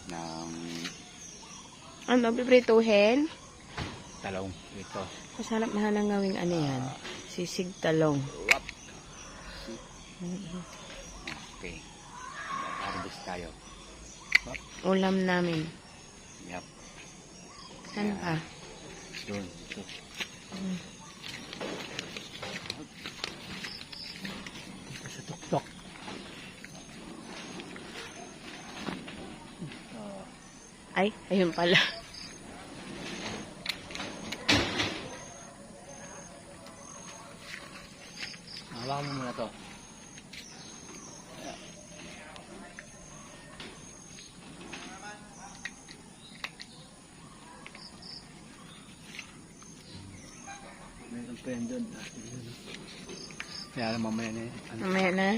ng Ano, piprituhin? talong. Ito. Masarap na nang gawing ano yan. Sisig talong. Wap. Okay. Harvest tayo. Wap. Ulam namin. Yap. Saan pa? Doon. Ito. Ito sa tuktok. Ay, ayun pala. Hawakan mo muna to. Meron pa yan doon. Kaya mamaya na yun. Mamaya na.